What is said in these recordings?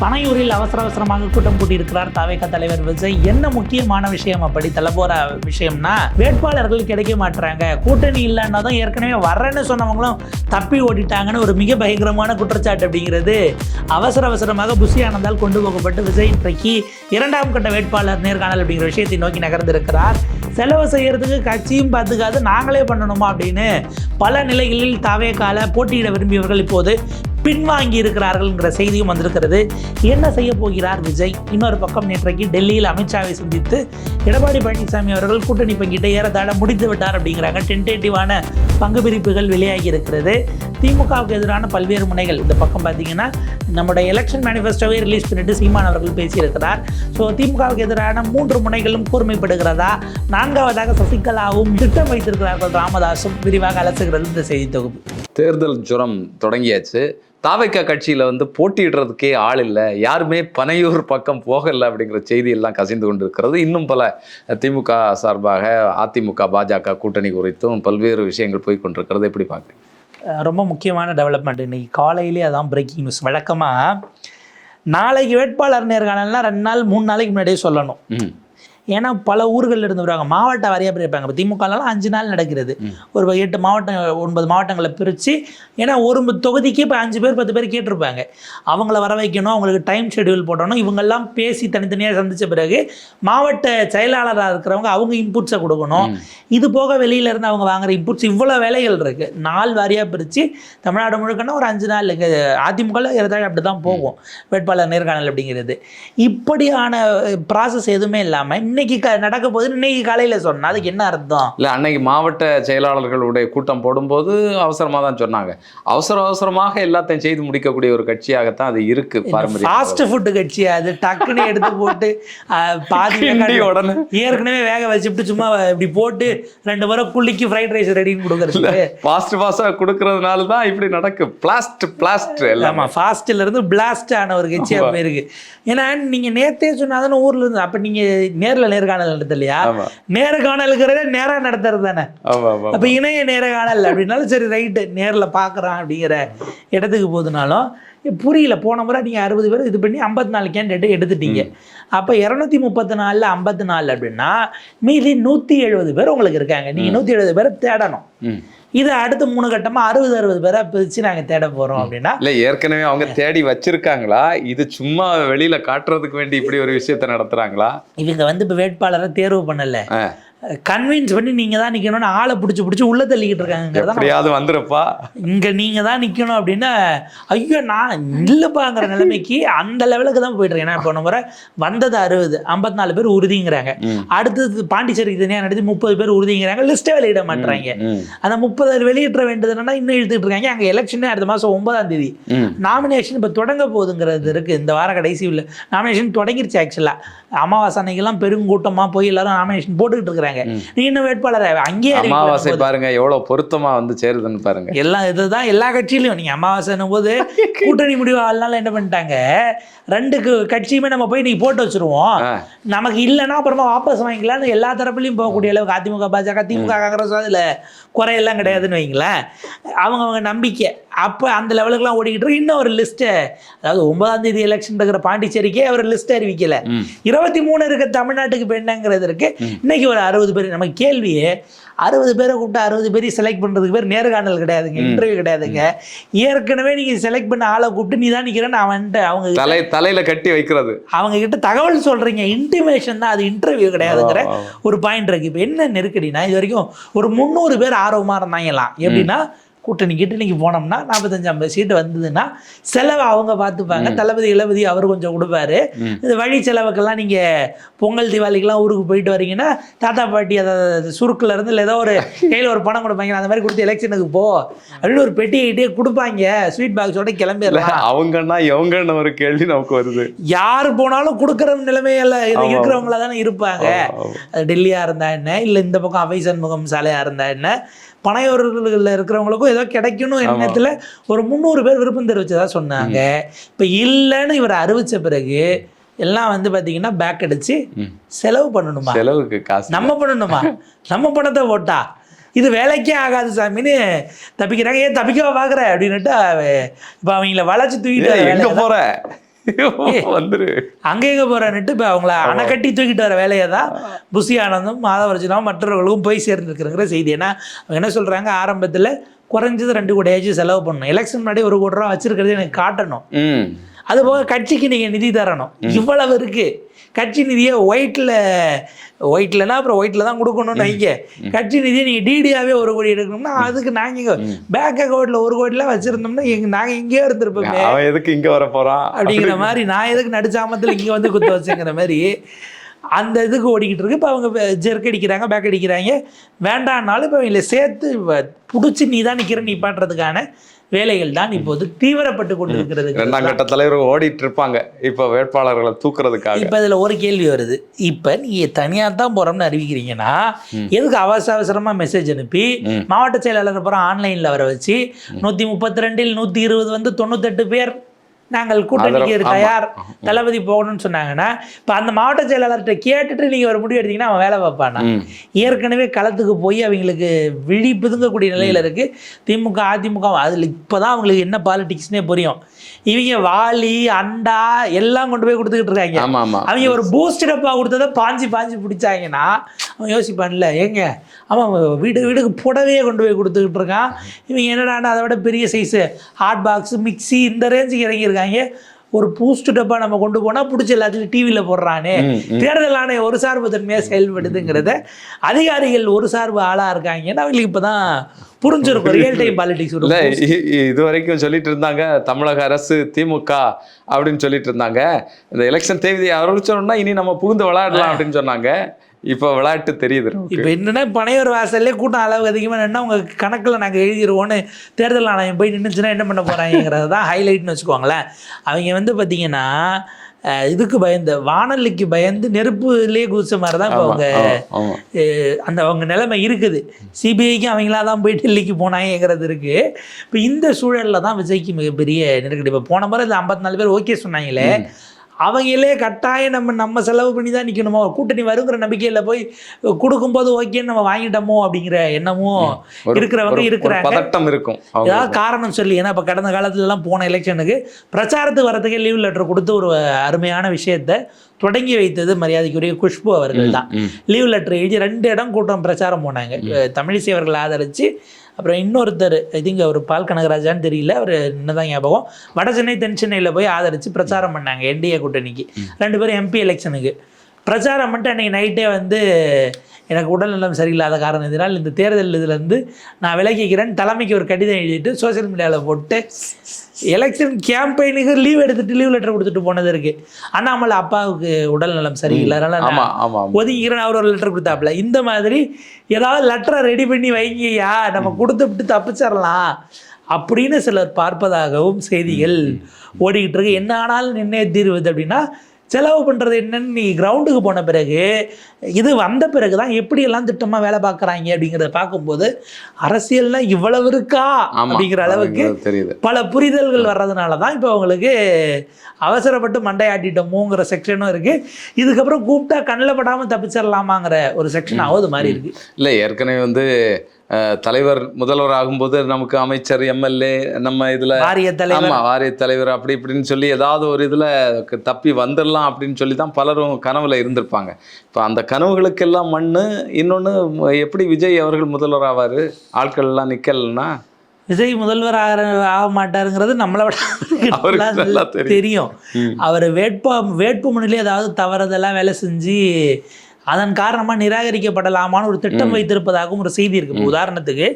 பனையூரில் அவசரமாக கூட்டம் கூட்டியிருக்கிறார் தவேக தலைவர் விஜய். என்ன முக்கியமான விஷயம் அப்படி தள்ளப்போற விஷயம்னா, வேட்பாளர்கள் கிடைக்க மாட்டாங்க, கூட்டணி இல்லைன்னதும் ஏற்கனவே வரேன்னு சொன்னவங்களும் தப்பி ஓடிட்டாங்கன்னு ஒரு மிக பயங்கரமான குற்றச்சாட்டு அப்படிங்கிறது அவசரமாக புஷி ஆனந்தால் கொண்டு போகப்பட்டு விஜய் இன்றைக்கு 2ஆம் கட்ட வேட்பாளர் நேர்காணல் அப்படிங்கிற விஷயத்தை நோக்கி நகர்ந்திருக்கிறார். செலவு செய்யறதுக்கு கட்சியும் பார்த்துக்காது, நாங்களே பண்ணணுமா அப்படின்னு பல நிலைகளில் தவேகால போட்டியிட விரும்பியவர்கள் இப்போது பின்வாங்கி இருக்கிறார்கள்ங்கிற செய்தியும் வந்திருக்கிறது. என்ன செய்ய போகிறார் விஜய்? இன்னொரு பக்கம் நேற்றைக்கு டெல்லியில் அமித்ஷாவை சந்தித்து எடப்பாடி பழனிசாமி அவர்கள் கூட்டணி பங்கிட்டு ஏறத்தாழ முடித்து விட்டார் அப்படிங்கிறாங்க. டென்டேட்டிவான பங்கு பிரிப்புகள் வெளியாகி இருக்கிறது. திமுகவுக்கு எதிரான பல்வேறு முனைகள். இந்த பக்கம் பார்த்தீங்கன்னா நம்முடைய எலெக்ஷன் மேனிஃபெஸ்டோவை ரிலீஸ் பண்ணிட்டு சீமான் அவர்கள் பேசியிருக்கிறார். ஸோ திமுகவுக்கு எதிரான 3 முனைகளும் கூர்மைப்படுகிறதா, 4வதாக சசிகலாவும் திட்டம் வைத்திருக்கிறார்கள் ராமதாசும் விரிவாக அலசுகிறது இந்த செய்தி தொகுப்பு. தேர்தல் ஜுரம் தொடங்கியாச்சு. தாவேகா கட்சியில் போட்டியிடுறதுக்கே ஆள் இல்லை, யாருமே பனையூர் பக்கம் போகலை அப்படிங்கிற செய்தி எல்லாம் கசிந்து கொண்டு இருக்கிறது. இன்னும் பல திமுக சார்பாக அதிமுக பாஜக கூட்டணி குறித்தும் பல்வேறு விஷயங்கள் போய் கொண்டிருக்கிறது. எப்படி பார்க்குறீங்க? ரொம்ப முக்கியமான டெவலப்மெண்ட் இன்னைக்கு காலையிலே அதான் பிரேக்கிங் நியூஸ். வழக்கமாக நாளைக்கு வேட்பாளர் நேர்காணல்னா 2 நாள் 3 நாளைக்கு முன்னாடியே சொல்லணும். ஏன்னா பல ஊர்களில் இருந்து வருவாங்க, மாவட்ட வாரியாக பிரிப்பாங்க. இப்போ திமுகலாம் 5 நாள் நடக்கிறது. ஒரு 8 மாவட்டம் 9 மாவட்டங்களை பிரித்து, ஏன்னா ஒரு தொகுதிக்கு இப்போ 5 பேர் 10 பேர் கேட்டிருப்பாங்க. அவங்கள வர வைக்கணும், அவங்களுக்கு டைம் ஷெடியூல் போடணும். இவங்கெல்லாம் பேசி தனித்தனியாக சந்தித்த பிறகு மாவட்ட செயலாளராக இருக்கிறவங்க அவங்க இன்புட்ஸை கொடுக்கணும். இது போக வெளியிலேருந்து அவங்க வாங்குற இன்புட்ஸ், இவ்வளோ வேலைகள் இருக்குது. நாள் வாரியாக பிரித்து தமிழ்நாடு முழுக்கன்னா ஒரு 5 நாள் இங்கே அதிமுகவில் ஏதாவது அப்படி தான் போகும் வேட்பாளர் நேர்காணல் அப்படிங்கிறது. இப்படியான ப்ராசஸ் எதுவுமே இல்லாமல் இன்னைக்கு நடக்க போது இன்னைக்கு காலையில் சொன்னா அதுக்கு என்ன அர்த்தம்? இல்லை, அன்னைக்கு மாவட்ட செயலாளர்களுடைய கூட்டம் போடும்போது அவசரமாக தான் சொன்னாங்க. அவசரமாக எல்லாத்தையும் செய்து முடிக்கக்கூடிய ஒரு கட்சியாகத்தான் அது இருக்கு. ஃபாஸ்ட் ஃபுட் கட்சியா அது? டக்குன்னு எடுத்து போட்டு பாதி உடனே ஏற்கனவே வேக வச்சுட்டு சும்மா இப்படி போட்டு 2 முறை புள்ளிக்கு ஃப்ரைட் ரைஸ் ரெடின்னு கொடுக்குறது. ஃபாஸ்ட்டாக கொடுக்கறதுனால தான் இப்படி நடக்கு. பிளாஸ்ட் ஆமாம், ஃபாஸ்ட்ல இருந்து பிளாஸ்ட் ஆன ஒரு கட்சியாக போயிருக்கு. ஏன்னா நீங்க நேத்தே சொன்னாதானே ஊர்ல இருந்து, அப்ப நீங்க நேர்ல நேர்காணல் நடத்த இல்லையா? நேர்காணலுங்கிறத நேரா நடத்துறது தானே. அப்ப இணைய நேர்காணல் அப்படின்னாலும் சரி ரைட்டு, நேரில் பார்க்குறான் அப்படிங்கிற இடத்துக்கு போதுனாலும் புரியல. போன முறை நீங்கள் 60 பேர் இது பண்ணி 54 கேண்டிடேட் எடுத்துட்டீங்க. அப்போ 234ல் 54 அப்படின்னா மீதி 170 பேர் உங்களுக்கு இருக்காங்க. நீங்கள் 170 பேரை தேடணும். இது அடுத்த 3 கட்டமாக 60 பேரை பிரித்து நாங்கள் தேட போகிறோம் அப்படின்னா, இல்லை ஏற்கனவே அவங்க தேடி வச்சிருக்காங்களா? இது சும்மா வெளியில் காட்டுறதுக்கு வேண்டி இப்படி ஒரு விஷயத்த நடத்துகிறாங்களா? இவங்க இப்போ வேட்பாளரை தேர்வு பண்ணலை, கன்வின்ஸ் பண்ணி நீங்கள் தான் நிற்கணும்னு ஆளை பிடிச்சி உள்ளே தள்ளிக்கிட்டு இருக்காங்க. வந்துருப்பா இங்கே நீங்கள் தான் நிற்கணும் அப்படின்னா, ஐயோ நான் இல்லைப்பாங்கிற நிலைமைக்கு அந்த லெவலுக்கு தான் போயிட்டு இருக்கேன். இப்போ நம்ம வந்தது 60, 54 பேர் உறுதிங்கிறாங்க. அடுத்தது பாண்டிச்சேரிக்கு தனியாக நடத்தி 30 பேர் உறுதிங்கிறாங்க. லிஸ்ட்டே வெளியிட மாட்டுறாங்க. அந்த 30 வெளியிட்ட வேண்டியது என்னன்னா இன்னும் இழுத்துட்டு இருக்காங்க. அங்கே எலெக்ஷனே அடுத்த மாதம் 9ஆம் தேதி. நாமினேஷன் இப்போ தொடங்க போகுதுங்கிறது இருக்குது. இந்த வார கடைசியில் நாமினேஷன் தொடங்கிருச்சு. ஆக்சுவலாக அமாவாசை அன்னைக்கெல்லாம் பெருங்கூட்டமாக போய் எல்லாரும் நாமினேஷன் போட்டுக்கிட்டு இருக்கிறாங்க. நீ இன்னும் வேட்பாளர் அங்கேயே அமாவாசை பாருங்க எவ்வளவு பொருத்தமா சேருதுன்னு பாருங்க. எல்லாம் இதுதான் எல்லா கட்சியிலையும். நீங்க அமாவாசைன்னும் போது கூட்டணி முடிவு ஆள்னால என்ன பண்ணிட்டாங்க, 2 கட்சியுமே நம்ம போய் நீங்க போட்டு வச்சிருவோம், நமக்கு இல்லைன்னா அப்புறமா வாபஸ் வாங்கிக்கலாம்னு எல்லா தரப்புலையும் போகக்கூடிய அளவுக்கு அதிமுக பாஜக திமுக காங்கிரஸ் அதில் குறையெல்லாம் கிடையாதுன்னு வைங்களேன். அவங்க நம்பிக்கை அப்போ அந்த லெவலுக்குலாம் ஓடிக்கிட்டு இருக்கு. இன்னும் ஒரு லிஸ்ட்டை, அதாவது 9ஆம் தேதி எலெக்ஷன் இருக்கிற பாண்டிச்சேரிக்கே அவர் லிஸ்ட் அறிவிக்கல. 23 இருக்க தமிழ்நாட்டுக்கு இப்போ என்னங்கிறது இருக்கு. இன்னைக்கு ஒரு 60 பேர். நம்ம கேள்வியே 60 பேரை கூப்பிட்டு 60 பேரையும் செலக்ட் பண்ணுறதுக்கு பேர் நேர்காணல் கிடையாதுங்க, இன்டர்வியூ கிடையாதுங்க. ஏற்கனவே நீங்கள் செலக்ட் பண்ண ஆளை கூப்பிட்டு நீ தான் நிற்கிறேன்னு அவன்ட்டு அவங்க தலையில கட்டி வைக்கிறது, அவங்க கிட்ட தகவல் சொல்கிறீங்க. இன்டிமேஷன் தான், அது இன்டர்வியூ கிடையாதுங்கிற ஒரு பாயிண்ட் இருக்குது. இப்போ என்ன நெருக்கடினா, இது வரைக்கும் ஒரு 300 பேர் ஆர்வமாக இருந்தாங்கலாம். எப்படின்னா கூட்டணிக்கு போனோம்னா 45-50 சீட்டு வந்ததுன்னா செலவை அவங்க பார்த்துப்பாங்க. தளபதி இளபதி அவர் கொஞ்சம் கொடுப்பாரு. இந்த வழி செலவுக்கெல்லாம் நீங்கள் பொங்கல் தீபாவளிக்கெல்லாம் ஊருக்கு போயிட்டு வரீங்கன்னா தாத்தா பாட்டி அதாவது சுருக்கில் இருந்து இல்லை ஏதோ ஒரு கையில் ஒரு பணம் கொடுப்பாங்க. அந்த மாதிரி கொடுத்து எலெக்ஷனுக்கு போ அப்படின்னு ஒரு பெட்டி கிட்டே கொடுப்பாங்க. ஸ்வீட் பாக்ஸோட கிளம்பிடலாம். அவங்கன்னா எவங்கன்னு ஒரு கேள்வி நமக்கு வருது. யார் போனாலும் கொடுக்குற நிலைமையில இருக்கிறவங்கள தானே இருப்பாங்க. டெல்லியாக இருந்தா என்ன, இல்லை இந்த பக்கம் அவை சண்முகம் சாலையாக இருந்தா என்ன, பனையூர்களில் இருக்கிறவங்களுக்கும் ஏதோ கிடைக்கணும் எண்ணத்தில் ஒரு 300 பேர் விருப்பம் தெரிவிச்சதா சொன்னாங்க. இப்போ இல்லைன்னு இவர் அறிவித்த பிறகு எல்லாம் பார்த்தீங்கன்னா பேக் அடிச்சு செலவு பண்ணணுமா, செலவுக்கு காசு நம்ம பண்ணணுமா, நம்ம பணத்தை போட்டா இது வேலைக்கே ஆகாது சாமின்னு தப்பிக்கிறாங்க. ஏன் தப்பிக்க பார்க்குற அப்படின்னுட்டு இப்போ அவங்கள வளைச்சு தூக்கிட்டு எங்கே போகிற வந்துரு அங்கே எங்கே போகிறான்னுட்டு இப்போ அவங்கள அணைக்கட்டி தூக்கிட்டு வர வேலையை தான் புஷி ஆனந்தும் மாதவர்ஜனாவும் மற்றவர்களுக்கும் போய் சேர்ந்துருக்குங்கிற செய்தி. ஏன்னா அவங்க என்ன சொல்கிறாங்க, ஆரம்பத்தில் குறைஞ்சது 2 கோடியாச்சும் செலவு பண்ணணும், எலெக்ஷன் முன்னாடி 1 கோடி ரூபா வச்சிருக்கிறது எனக்கு காட்டணும், அதுபோக கட்சிக்கு நீங்கள் நிதி தரணும், இவ்வளவு இருக்குது. கட்சி நிதியை ஒயிட்லனா அப்புறம் ஒயிட்டில் தான் கொடுக்கணும்னு வைங்க. கட்சி நிதியை நீங்கள் டிடியாகவே 1 கோடி எடுக்கணும்னா அதுக்கு நாங்கள் பேங்க் அக்கௌண்ட்டில் 1 கோடிலாம் வச்சுருந்தோம்னா நாங்கள் இங்கேயே இருந்திருப்போம், அவன் எதுக்கு இங்கே வர போகிறான் அப்படிங்கிற மாதிரி, நான் எதுக்கு நடுச்சாமத்தில் இங்கே வந்து குத்த வச்சேங்கிற மாதிரி அந்த இதுக்கு ஓடிக்கிட்டு இருக்கு. இப்போ அவங்க ஜெர்க் அடிக்கிறாங்க, பேக் அடிக்கிறாங்க, வேண்டான்னாலும் இப்போ அவங்கள சேர்த்து பிடிச்சி நீ தான் நிற்கிற நீப்பாட்டுறதுக்கான வேலைகள் தான் இப்போது தீவிரப்பட்டு கொண்டு இருக்கிறது. 2ஆம் கட்ட தலைவர் ஓடிட்டு இருப்பாங்க இப்போ வேட்பாளர்களை தூக்குறதுக்காக. இப்போ இதில் ஒரு கேள்வி வருது, இப்போ நீங்கள் தனியாக தான் போகிறோம்னு அறிவிக்கிறீங்கன்னா எதுக்கு அவசரமாக மெசேஜ் அனுப்பி மாவட்ட செயலாளர் அப்புறம் ஆன்லைனில் வர வச்சு 132 120 வந்து 98 பேர் நாங்கள் கூட்டணிக்கு தயார் தளபதி போகணும்னு சொன்னாங்கன்னா, இப்போ அந்த மாவட்ட செயலாளர்கிட்ட கேட்டுட்டு நீங்கள் ஒரு முடிவு எடுத்தீங்கன்னா அவன் வேலை பார்ப்பானா? ஏற்கனவே களத்துக்கு போய் அவங்களுக்கு விழி பிதுங்கக்கூடிய நிலையில் இருக்குது திமுக அதிமுக. அதில் இப்போ தான் அவங்களுக்கு என்ன பாலிடிக்ஸ்னே புரியும். இவங்க வாளி அண்டா எல்லாம் கொண்டு போய் கொடுத்துக்கிட்டு இருக்காங்க. அவங்க ஒரு பூஸ்ட் டப்பா கொடுத்ததை பாஞ்சு பிடிச்சாங்கன்னா அவன் யோசிப்பான்ல, ஏங்க அவன் வீடுக்கு புடவையே கொண்டு போய் கொடுத்துக்கிட்டு இருக்கான், இவங்க என்னடானா அதை விட பெரிய சைஸு ஹாட் பாக்ஸு மிக்சி இந்த ரேஞ்சுக்கு இறங்கியிருக்காங்க, ஒரு பூஸ்ட் டப்பா நம்ம கொண்டு போனால் பிடிச்ச எல்லாத்துலையும் டிவியில் போடுறானே. தேர்தல் ஆணையம் ஒரு சார்பு தன்மையாக செயல்படுதுங்கிறத அதிகாரிகள் ஒரு சார்பு ஆளாக இருக்காங்கன்னா அவங்களுக்கு இப்போ தான் புரிஞ்சிருக்கும் ரியல் டைம் பாலிடிக்ஸ். இது வரைக்கும் சொல்லிட்டு இருந்தாங்க தமிழக அரசு திமுக அப்படின்னு சொல்லிட்டு இருந்தாங்க, இந்த எலெக்ஷன் தேதி அறிவிச்சோம்னா இனி நம்ம புகுந்து விளையாடலாம் அப்படின்னு சொன்னாங்க. இப்போ விளையாட்டு தெரியுது. இப்போ என்னென்னா பனையூர் வாசல்லே கூட்டம் அளவு அதிகமாக நின்னா உங்கள் கணக்கில் நாங்கள் எழுதிடுவோன்னு தேர்தல் ஆணையம் போய் நின்றுச்சுன்னா என்ன பண்ண போகிறாங்கிறது தான் ஹைலைட்னு வச்சுக்கோங்களேன். அவங்க வந்து பார்த்திங்கன்னா இதுக்கு பயந்து வானொலிக்கு பயந்து நெருப்புலேயே குதிச்ச மாதிரி தான் இப்போ அவங்க நிலைமை இருக்குது. சிபிஐக்கும் அவங்களா தான் போய் டெல்லிக்கு போனாங்கிறது இருக்குது. இப்போ இந்த சூழலில் தான் விஜய்க்கு மிகப்பெரிய நெருக்கடி. இப்போ போன முறை இந்த 54 பேர் ஓகே சொன்னாங்களே, அவங்களே கட்டாயம் நம்ம செலவு பண்ணி தான் நிற்கணுமோ, கூட்டணி வருங்கிற நம்பிக்கையில் போய் கொடுக்கும்போது ஓகேன்னு நம்ம வாங்கிட்டோமோ அப்படிங்கிற எண்ணமும் இருக்கிறவங்க இருக்கிறாங்க. பதட்டம் இருக்கும் ஏதாவது காரணம் சொல்லி. ஏன்னா இப்போ கடந்த காலத்துலலாம் போன எலெக்ஷனுக்கு பிரச்சாரத்துக்கு வரதுக்கே லீவ் லெட்டர் கொடுத்து ஒரு அருமையான விஷயத்தை தொடங்கி வைத்தது மரியாதைக்குரிய குஷ்பு அவர்கள் தான். லீவ் லெட்டர் எழுதி 2 இடம் கூட்டம் பிரச்சாரம் போனாங்க. தமிழிசை அவர்கள் ஆதரித்து, அப்புறம் இன்னொருத்தர் இதுங்க ஒரு பால் கனகராஜான்னு தெரியல, அவர் என்னதான் ஞாபகம், வட சென்னை தென் சென்னையில் போய் ஆதரித்து பிரச்சாரம் பண்ணாங்க என்டிஏ கூட்டணிக்கு. 2 பேரும் எம்பி எலெக்ஷனுக்கு பிரச்சாரம் பண்ணிட்டு அன்றைக்கி நைட்டே வந்து எனக்கு உடல்நலம் சரியில்லாத காரணத்தினால் இந்த தேர்தல் இதுலேருந்து நான் விலகிக்கிறேன் தலைமைக்கு ஒரு கடிதம் எழுதிட்டு சோசியல் மீடியாவில் போட்டு எலெக்ஷன் கேம்பெயினுக்கு லீவ் எடுத்துட்டு லீவ் லெட்டர் கொடுத்துட்டு போனது இருக்குது. அண்ணாமலை அப்பாவுக்கு உடல்நலம் சரியில்லை, அதனால் ஒதுங்கிறேன், அவர் ஒரு லெட்டர் கொடுத்தாப்புல. இந்த மாதிரி ஏதாவது லெட்டரை ரெடி பண்ணி வைங்கய்யா, நம்ம கொடுத்துட்டு தப்பிச்சிடலாம் அப்படின்னு சிலர் பார்ப்பதாகவும் செய்திகள் ஓடிக்கிட்டு இருக்கு. என்ன ஆனாலும் நிர்ணய தீர்வுது அப்படின்னா செலவு பண்ணுறது என்னன்னு நீ கிரவுண்டுக்கு போன பிறகு, இது வந்த பிறகு தான் எப்படியெல்லாம் திட்டமாக வேலை பார்க்குறாங்க அப்படிங்கிறத பார்க்கும்போது அரசியல்னா இவ்வளவு இருக்கா அப்படிங்கிற அளவுக்கு பல புரிதல்கள் வர்றதுனால தான் இப்போ அவங்களுக்கு அவசரப்பட்டு மண்டை ஆட்டிட்டோமோங்கிற செக்ஷனும் இருக்குது. இதுக்கப்புறம் கூப்பிட்டா கண்ணில் படாமல் தப்பிச்சிடலாமாங்கிற ஒரு செக்ஷனாவது மாதிரி இருக்குது. இல்லை, ஏற்கனவே வந்து தலைவர் முதல்வர் ஆகும்போது நமக்கு அமைச்சர் எம்எல்ஏ நம்ம இதில் வாரிய தலைவர் அப்படி இப்படின்னு சொல்லி ஏதாவது ஒரு இதில் தப்பி வந்துடலாம் அப்படின்னு சொல்லி தான் பலரும் கனவுல இருந்திருப்பாங்க. இப்போ அந்த கனவுகளுக்கெல்லாம் மண்ணு. இன்னொன்று, எப்படி விஜய் அவர்கள் முதல்வர் ஆவார், ஆட்கள் எல்லாம் நிற்கலன்னா? விஜய் முதல்வர் ஆக மாட்டாருங்கிறது நம்மளை விட தெரியும். அவர் வேட்பு மனுவிலே ஏதாவது தவறுதெல்லாம் வேலை செஞ்சு அதன் காரணமாக நிராகரிக்கப்படலாமான்னு ஒரு திட்டம் வைத்திருப்பதாகவும் ஒரு செய்தி இருக்குது. உதாரணத்துக்கு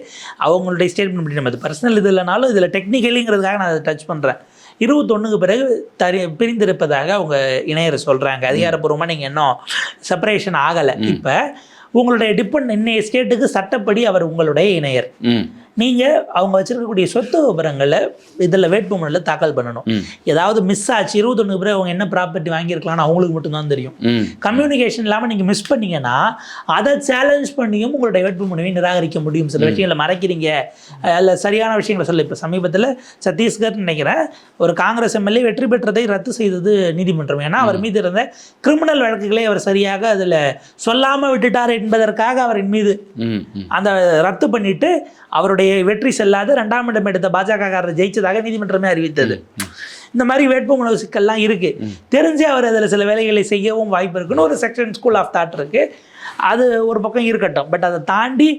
அவங்களுடைய ஸ்டேட்மெண்ட் பண்ணி நம்ம பர்சனல் இது இல்லைனாலும் இதில் டெக்னிக்கலிங்கிறதுக்காக நான் அதை டச் பண்ணுறேன். 21க்கு பிறகு பிரிந்திருப்பதாக அவங்க இணையரை சொல்கிறாங்க. அதிகாரப்பூர்வமாக நீங்கள் இன்னும் செப்பரேஷன் ஆகலை. இப்போ உங்களுடைய டிபெண்ட் இன்னைய ஸ்டேட்டுக்கு சட்டப்படி அவர் உங்களுடைய இணையர். நீங்கள் அவங்க வச்சுருக்கக்கூடிய சொத்து விவரங்களை இதில் வேட்புமனுவில் தாக்கல் பண்ணணும். ஏதாவது மிஸ் ஆச்சு 21 பிறகு அவங்க என்ன ப்ராப்பர்ட்டி வாங்கியிருக்கலாம்னு அவங்களுக்கு மட்டும்தான் தெரியும். கம்யூனிகேஷன் இல்லாமல் நீங்கள் மிஸ் பண்ணீங்கன்னா அதை சேலஞ்ச் பண்ணியும் உங்களுடைய வேட்புமனுவை நிராகரிக்க முடியும். சில விஷயங்களை மறைக்கிறீங்க, இல்லை சரியான விஷயங்களை சொல்ல. இப்போ சமீபத்தில் சத்தீஸ்கர் நினைக்கிறேன் ஒரு காங்கிரஸ் எம்எல்ஏ வெற்றி பெற்றதை ரத்து செய்தது நீதிமன்றம். ஏன்னா அவர் மீது இருந்த கிரிமினல் வழக்குகளை அவர் சரியாக அதில் சொல்லாமல் விட்டுட்டார் என்பதற்காக அவரின் மீது அந்த ரத்து பண்ணிட்டு அவருடைய வெற்றி செல்லாது 2ஆம் இடம் எடுத்த பாஜக காரர் ஜெயிச்சதாக நீதிமன்றமே அறிவித்தது. இந்த மாதிரி வேட்புமனு சிக்கல்லாம் இருக்குது. தெரிஞ்சு அவர் அதில் சில வேலைகளை செய்யவும் வாய்ப்பு இருக்குன்னு ஒரு செக்ஷன் ஸ்கூல் ஆஃப் தாட் இருக்குது. அது ஒரு பக்கம் இருக்கட்டும். பட் அதை தாண்டி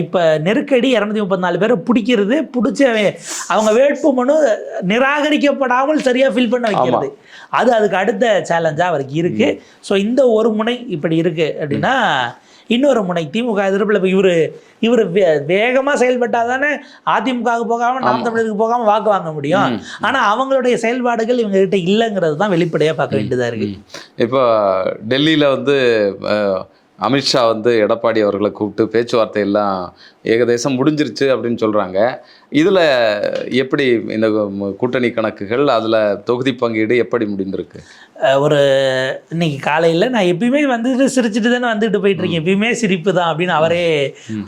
இப்போ நெருக்கடி 234 பேரை பிடிக்கிறது, பிடிச்ச அவங்க வேட்புமனு நிராகரிக்கப்படாமல் சரியாக ஃபில் பண்ண வைக்கிறது, அதுக்கு அடுத்த சேலஞ்சாக அவருக்கு இருக்குது. ஸோ இந்த ஒரு முனை இப்படி இருக்குது அப்படின்னா, இன்னொரு முனை திமுக எதிர்ப்பில் இப்போ இவர் வேகமாக செயல்பட்டால் தானே அதிமுகவுக்கு போகாமல் நாம் தமிழருக்கு போகாமல் வாக்கு வாங்க முடியும். ஆனால் அவங்களுடைய செயல்பாடுகள் இவங்ககிட்ட இல்லைங்கிறது தான் வெளிப்படையாக பார்க்க வேண்டியதாக இருக்குது. இப்போ டெல்லியில் வந்து அமித்ஷா வந்து எடப்பாடி அவர்களை கூப்பிட்டு பேச்சுவார்த்தை எல்லாம் ஏகதேசம் முடிஞ்சிருச்சு அப்படின்னு சொல்கிறாங்க. இதில் எப்படி இந்த கூட்டணி கணக்குகள், அதில் தொகுதி பங்கீடு எப்படி முடிந்திருக்கு? ஒரு இன்னைக்கு காலையில் நான் எப்பயுமே வந்துட்டு சிரிச்சுட்டு தானே வந்துட்டு போயிட்டுருக்கேன், எப்பயுமே சிரிப்பு தான் அப்படின்னு அவரே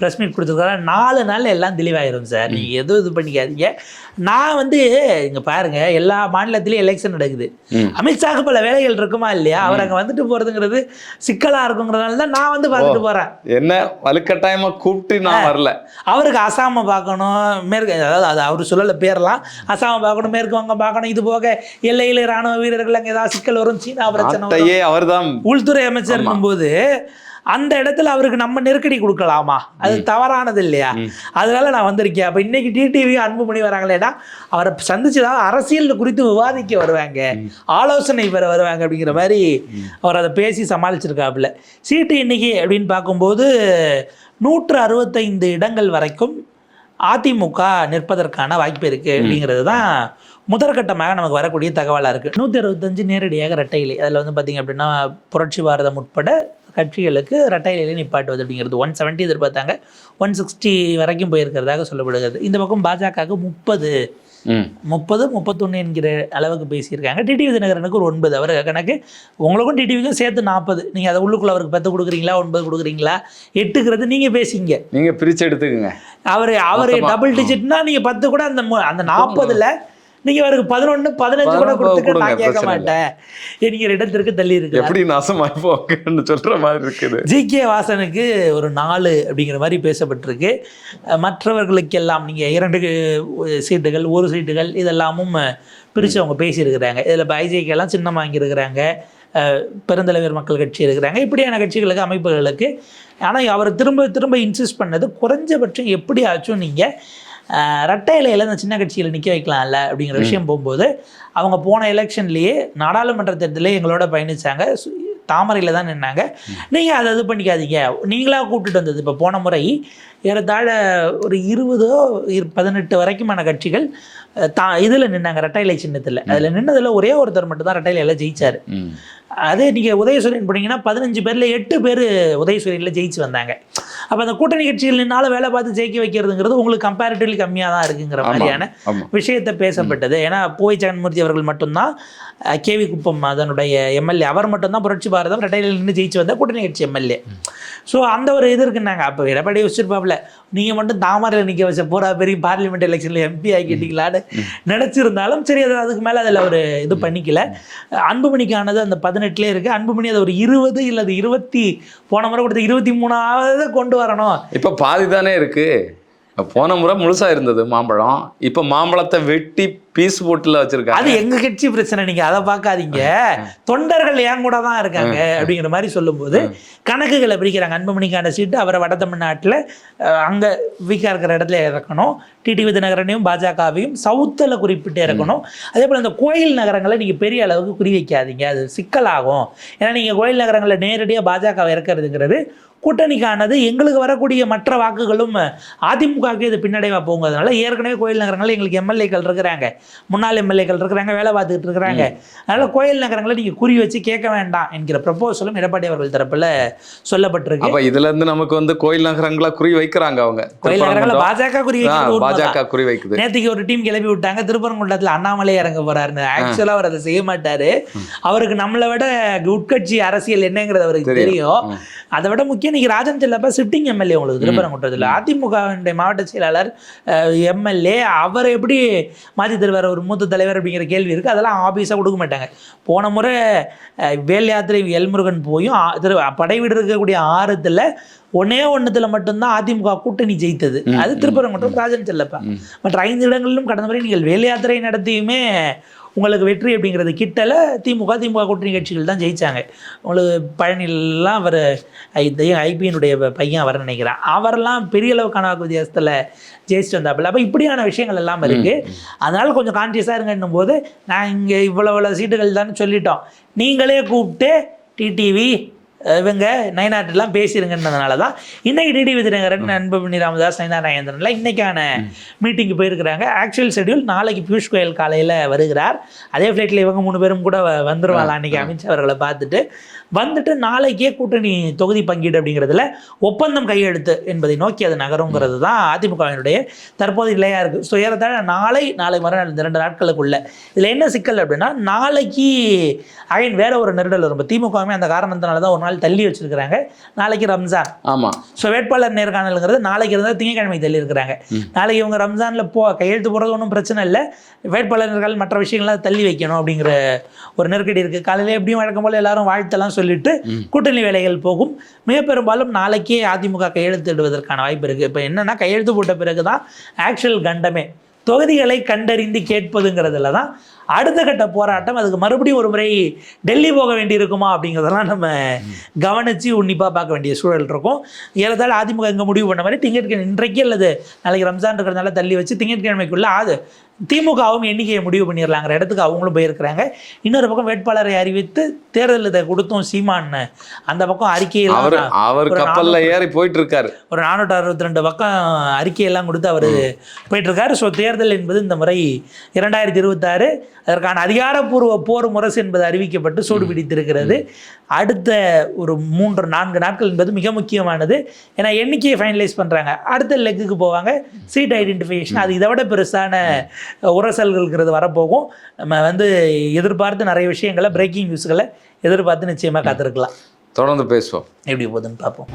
ப்ரெஸ் மீட் கொடுத்துருக்காரு. 4 நாள் எல்லாம் தெளிவாயிரும் சார், நீங்கள் எதுவும் இது பண்ணிக்காதீங்க. நான் வந்து இங்கே பாருங்கள், எல்லா மாநிலத்திலையும் எலெக்ஷன் நடக்குது. அமித்ஷாவுக்கு பல வேலைகள் இருக்குமா இல்லையா? அவர் அங்கே வந்துட்டு போகிறதுங்கிறது சிக்கலாக இருக்குங்கிறதுனால தான் நான் வந்து பார்த்துட்டு போகிறேன். என்ன வலுக்கட்டாயமாக கூப்பிட்டு நான் வரல. அவருக்கு அசாமை பார்க்கணும், மேற்கு, அதாவது அது அவர் சொல்லலை பேரெல்லாம், அசாமை பார்க்கணும், மேற்கு வங்கம் பார்க்கணும், இது போக எல்லையில் இராணுவ வீரர்கள் அங்கே ஏதாவது சிக்கல் வரும், சீனா பிரச்சனை, அவர்தான் உள்துறை அமைச்சர் இருக்கும்போது அந்த இடத்துல அவருக்கு நம்ம நெருக்கடி கொடுக்கலாமா? அது தவறானது இல்லையா? அதனால நான் வந்திருக்கேன். அப்போ இன்னைக்கு டிடிவி அன்புமணி வராங்களேன்னா அவரை சந்திச்சுதான் அரசியல் குறித்து விவாதிக்க வருவாங்க, ஆலோசனை பெற வருவாங்க அப்படிங்கிற மாதிரி அவர் அதை பேசி சமாளிச்சிருக்காப்புல. சீட்டு எண்ணிக்கை அப்படின்னு பார்க்கும்போது 165 இடங்கள் வரைக்கும் அதிமுக நிற்பதற்கான வாய்ப்பு இருக்குது அப்படிங்கிறது தான் முதற்கட்டமாக நமக்கு வரக்கூடிய தகவலாக இருக்குது. 165 நேரடியாக இரட்டை இலை. அதில் வந்து பார்த்திங்க அப்படின்னா புரட்சி பாரதம் உட்பட கட்சிகளுக்கு இரட்டை இலையிலே நிப்பாட்டுவது அப்படிங்கிறது 170 எதிர்பார்த்தாங்க, 160 வரைக்கும் போயிருக்கிறதாக சொல்லப்படுகிறது. இந்த பக்கம் பாஜகவுக்கு 30, 31 என்கிற அளவுக்கு பேசியிருக்காங்க. டிடிவி தினகரனுக்கு ஒரு 9, அவர் கணக்கு உங்களுக்கும் டிடிவிக்கும் சேர்த்து 40. நீங்கள் அதை உள்ளுக்குள்ள அவருக்கு 10 கொடுக்குறீங்களா, 9 கொடுக்குறீங்களா, 8ங்கிறது நீங்கள் பேசிங்க, நீங்கள் பிரித்து எடுத்துக்கோங்க. அவர் டபுள் டிஜிட்னா நீங்கள் 10 கூட அந்த 40ல் நீங்கள் அவருக்கு 11, 15 கூட கொடுத்துக்க நான் கேட்க மாட்டேன் என்கிற இடத்திற்கு தள்ளி இருக்கு. எப்படி நாசமாய் போங்கன்னு சொல்கிற மாதிரி இருக்குது. ஜி.கே. வாசனுக்கு ஒரு 4 அப்படிங்கிற மாதிரி பேசப்பட்டிருக்கு. மற்றவர்களுக்கெல்லாம் நீங்கள் 2 சீட்டுகள் 1 சீட்டுகள் இதெல்லாமும் பிரித்து அவங்க பேசியிருக்கிறாங்க. இதில் இப்போ ஐஜேகேலாம் சின்னம் வாங்கியிருக்கிறாங்க, பெருந்தலைவர் மக்கள் கட்சி இருக்கிறாங்க, இப்படியான கட்சிகளுக்கு அமைப்புகளுக்கு. ஆனால் அவர் திரும்ப இன்சிஸ்ட் பண்ணது குறைஞ்சபட்சம் எப்படியாச்சும் நீங்கள் ரெட்டை இலையில் இந்த சின்ன கட்சியில் நிற்க வைக்கலாம்ல அப்படிங்கிற விஷயம் போகும்போது, அவங்க போன எலெக்ஷன்லேயே நாடாளுமன்ற தேர்தலில் எங்களோட பயணித்தாங்க, தாமரையில் தான் நின்னாங்க. நீங்கள் அதை இது பண்ணிக்காதீங்க, நீங்களாக கூப்பிட்டுட்டு வந்தது. இப்போ போன முறை ஏறத்தாழ ஒரு 20-18 வரைக்குமான கட்சிகள் இதில் நின்னாங்க, ரெட்டை இலை சின்னத்தில். அதில் நின்னதில் ஒரே ஒருத்தர் மட்டும் தான் ரெட்டை இலையில் ஜெயிச்சார். அதே நீங்கள் உதயசூரியன் போனீங்கன்னா 15 பேரில் 8 பேர் உதயசூரியனில் ஜெயிச்சு வந்தாங்க. அப்போ அந்த கூட்டணி கட்சிகள் நின்னால வேலை பார்த்து ஜெயிக்க வைக்கிறதுங்கிறது உங்களுக்கு கம்பேரிட்டிவ்லி கம்மியாக தான் இருக்குங்கிற மாதிரியான விஷயத்தை பேசப்பட்டது. ஏன்னா போய் ஜெகன்மூர்த்தி அவர்கள் மட்டும்தான், கேவி குப்பம் அதனுடைய எம்எல்ஏ, அவர் மட்டும்தான் புரட்சி பாரதம் ரெட்டையில் நின்று ஜெயிச்சு வந்த கூட்டணி கட்சி எம்எல்ஏ. ஸோ அந்த ஒரு இது இருக்குன்னாங்க. அப்போ எடப்பாடி வச்சிருப்பாப்புல, நீங்கள் மட்டும் தாமரையில் நிற்க வச்ச பூரா பெரிய பார்லிமெண்ட் எலெக்ஷனில் எம்பி ஆகிட்டீங்களான்னு நினச்சிருந்தாலும் சரி, அதுக்கு மேலே அதில் அவர் இது பண்ணிக்கல. அன்புமணிக்கானது அந்த 18லே இருக்குது. அன்புமணி அதை ஒரு 20 இல்லை 20 போன முறை கொடுத்த 23வது கொண்டு வரணும். இப்போ பாதி தானே இருக்குது. போன முறை முழுசாக இருந்தது மாம்பழம், இப்போ மாம்பழத்தை வெட்டி பீஸ் போட்டில் வச்சுருக்காங்க. அது எங்கள் கட்சி பிரச்சனை, நீங்கள் அதை பார்க்காதீங்க. தொண்டர்கள் ஏன் கூட தான் இருக்காங்க அப்படிங்கிற மாதிரி சொல்லும்போது கணக்குகளை பிரிக்கிறாங்க. அன்புமணிக்கான சீட்டு அவரை வட தமிழ்நாட்டில் அங்கே வீக்காக இருக்கிற இடத்துல இறக்கணும், டிடிவி தினகரனையும் பாஜகவையும் சவுத்தில் குறிப்பிட்டு இறக்கணும். அதே போல் இந்த கோயில் நகரங்களை நீங்கள் பெரிய அளவுக்கு குறி வைக்காதீங்க, அது சிக்கலாகும். ஏன்னா நீங்கள் கோயில் நகரங்களை நேரடியாக பாஜகவை இறக்கிறதுங்கிறது கூட்டணிக்கானது. எங்களுக்கு வரக்கூடிய மற்ற வாக்குகளும் அதிமுகவுக்கு இது பின்னடைவாக போங்கிறதுனால ஏற்கனவே கோயில் நகரங்களில் எங்களுக்கு எம்எல்ஏக்கள் இருக்கிறாங்க, முன்னாள் எம்எல்ஏக்கள் இருக்கிறாங்க, வேலை பார்த்துக்கிட்டு இருக்கிறாங்க. அதனால் கோயில் நகரங்களை நீங்கள் குறி வச்சு கேட்க வேண்டாம் என்கிற ப்ரப்போசலும் எடப்பாடி அவர்கள் தரப்பில் சொல்லப்பட்டிருக்கு. அப்போ இதுலேருந்து நமக்கு வந்து கோயில் நகரங்களை குறி வைக்கிறாங்க. அவங்க கோயில் நகரங்களை பாஜக குறி வைக்குது. நேற்றுக்கு ஒரு டீம் கிளப்பி விட்டாங்க, திருப்பரங்குன்றத்தில் அண்ணாமலை இறங்க போறாருன்னு. ஆக்சுவலாக அவர் அதை செய்ய மாட்டார். அவருக்கு நம்மளை விட உட்கட்சி அரசியல் என்னங்கிறது அவருக்கு தெரியும். அதை விட முக்கியம், இன்னைக்கு ராஜன் செல்லப்பா சிட்டிங் எம்எல்ஏ உங்களுக்கு திருப்பரங்குன்றத்தில், அதிமுகவினுடைய மாவட்ட செயலாளர் எம்எல்ஏ, அவர் எப்படி மாற்றி தருவார் ஒரு மூத்த தலைவர் அப்படிங்கிற கேள்வி இருக்குது. அதெல்லாம் ஆபீஸாக கொடுக்க மாட்டாங்க. போன முறை வேல் யாத்திரை எல்முருகன் போயும் படைவீடு இருக்கக்கூடிய 6ல் ஒன்னே ஒன்றுத்தில் மட்டும்தான் அதிமுக கூட்டணி ஜெயித்தது, அது திருப்பரங்குன்றம் ராஜன் செல்லப்பா. மற்ற 5 இடங்களிலும் கடந்த முறை நீங்கள் வேல் யாத்திரை நடத்தியுமே உங்களுக்கு வெற்றி அப்படிங்கிறது கிட்டல திமுக கூட்டணி கட்சிகள் தான் ஜெயிச்சாங்க. உங்களுக்கு பழனிலாம் அவர் ஐபிஎனுடைய பையன் அவர் நினைக்கிறேன், அவரெல்லாம் பெரிய அளவுக்கான வாக்கு வித்தியாசத்தில் ஜெயிச்சுட்டு வந்தாப்புல. அப்போ இப்படியான விஷயங்கள் எல்லாம் இருக்குது. அதனால் கொஞ்சம் கான்சியஸாக இருங்கன்னும் போது நான் இங்கே இவ்வளோ சீட்டுகள் தான் சொல்லிட்டோம், நீங்களே கூப்பிட்டு டிடிவி இவங்க நயனாட்டெல்லாம் பேசிடுங்கன்றதுனால தான் இன்றைக்கி டிடிவி தினகரன், அன்புமணி ராமதாஸ், நயனா நாகேந்திரன்லாம் இன்றைக்கான மீட்டிங்கு போயிருக்கிறாங்க. ஆக்சுவல் ஷெட்யூல் நாளைக்கு பியூஷ் கோயல் காலையில் வருகிறார். அதே ஃப்ளைட்டில் இவங்க 3 பேரும் கூட வந்துருவாங்க. அன்றைக்கி அமித்ஷா அவர்களை வந்துட்டு நாளைக்கே கூட்டணி தொகுதி பங்கீடு அப்படிங்கிறதுல ஒப்பந்தம் கையெழுத்து என்பதை நோக்கி அது நகருங்கிறது தான் அதிமுகவினுடைய தற்போது நிலையாக இருக்குது. ஸோ ஏறத்தாழ நாளை மறுநாள் இந்த 2 நாட்களுக்குள்ள இதில் என்ன சிக்கல் அப்படின்னா, நாளைக்கு அகைன் வேற ஒரு நெருடல் வரும். திமுகவுமே அந்த காரணத்தினால தான் ஒரு நாள் தள்ளி வச்சிருக்கிறாங்க. நாளைக்கு ரம்ஜான். ஆமாம். ஸோ வேட்பாளர் நேர்காணலுங்கிறது நாளைக்கு இருந்தால் திங்கட்கிழமை தள்ளி இருக்கிறாங்க. நாளைக்கு இவங்க ரம்ஜானில் கையெழுத்து போடுறது ஒன்றும் பிரச்சனை இல்லை, வேட்பாளர் நேர்காணல் மற்ற விஷயங்கள்லாம் தள்ளி வைக்கணும் அப்படிங்கிற ஒரு நெருக்கடி இருக்குது. காலையில் எப்படியும் வழக்கம் போல் எல்லாரும் வாழ்த்தெல்லாம் சொல்லிட்டு கூட்டணி வேலைகள் போகும். மிக பெரும்பாலும் நாளைக்கே அதிமுக கையெழுத்திடுவதற்கான வாய்ப்பு இருக்குது. இப்போ என்னென்னா, கையெழுத்து போட்ட பிறகு தான் ஆக்சுவல் கண்டமே. தொகுதிகளை கண்டறிந்து கேட்பதுங்கிறதுல தான் அடுத்த கட்ட போராட்டம். அதுக்கு மறுபடியும் ஒரு முறை டெல்லி போக வேண்டி இருக்குமா அப்படிங்கிறதெல்லாம் நம்ம கவனித்து உன்னிப்பாக பார்க்க வேண்டிய சூழல் இருக்கும். ஏறத்தாழ அதிமுக இங்கே முடிவு பண்ண மாதிரி திங்கட்கிழமை இன்றைக்கு அல்லது நாளைக்கு ரம்ஜான் இருக்கிறதுனால தள்ளி வச்சு திங்கட்கிழமைக்குள்ளே திமுகவும் எண்ணிக்கையை முடிவு பண்ணிடலாங்கிற இடத்துக்கு அவங்களும் போயிருக்கிறாங்க. இன்னொரு பக்கம் வேட்பாளரை அறிவித்து தேர்தல் இதை கொடுத்தோம் சீமான்னு அந்த பக்கம் அறிக்கையெல்லாம் அவர் கப்பல்ல ஏறி போயிட்டு இருக்காரு. ஒரு 462 பக்கம் அறிக்கையெல்லாம் கொடுத்து அவர் போயிட்டு இருக்காரு. ஸோ தேர்தல் என்பது இந்த முறை 2026 அதற்கான அதிகாரப்பூர்வ போர் முரசு என்பது அறிவிக்கப்பட்டு சூடு பிடித்திருக்கிறது. அடுத்த ஒரு 3-4 நாட்கள் என்பது மிக முக்கியமானது. ஏன்னா எண்ணிக்கையை ஃபைனலைஸ் பண்ணுறாங்க, அடுத்த லெக்குக்கு போவாங்க, சீட் ஐடென்டிஃபிகேஷன். அது இதை விட பெருசான உரசல்கள்ங்கிறது வரப்போகும். நம்ம எதிர்பார்த்து நிறைய விஷயங்களை, பிரேக்கிங் நியூஸ்களை எதிர்பார்த்து நிச்சயமாக காத்திருக்கலாம். தொடர்ந்து பேசுவோம், எப்படி போகுதுன்னு பார்ப்போம்.